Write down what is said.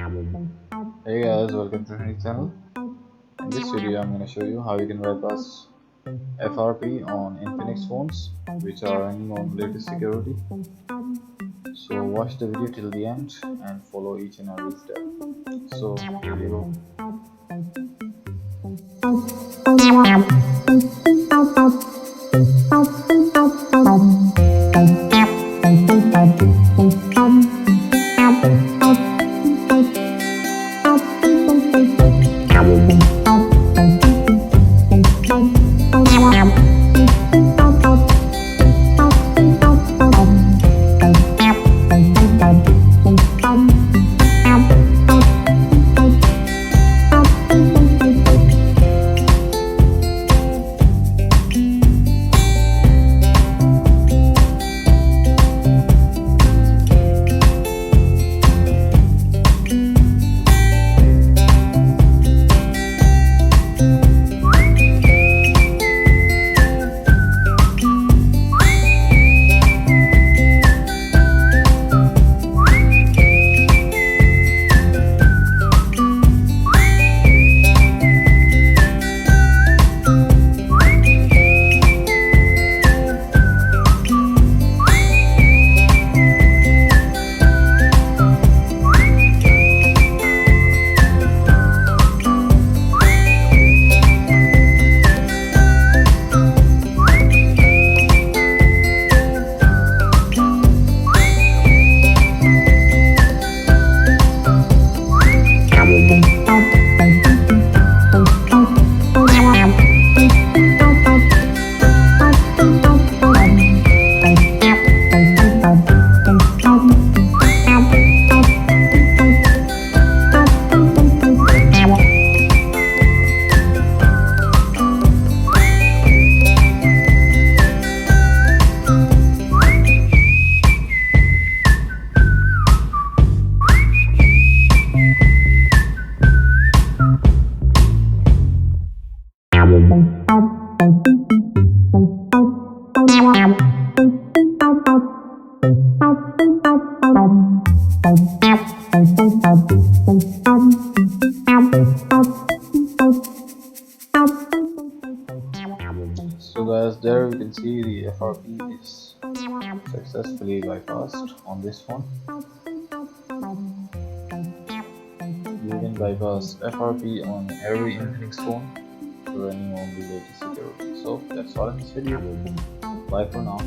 Hey guys, welcome to my channel. In this video, I'm going to show you how you can bypass FRP on Infinix phones which are running on latest security. So watch the video till the end and follow each and every step. So here you go. So guys, there you can see the FRP is successfully bypassed on this phone. You can bypass FRP on every Infinix phone running on the latest security. So that's all in this video. Bye for now.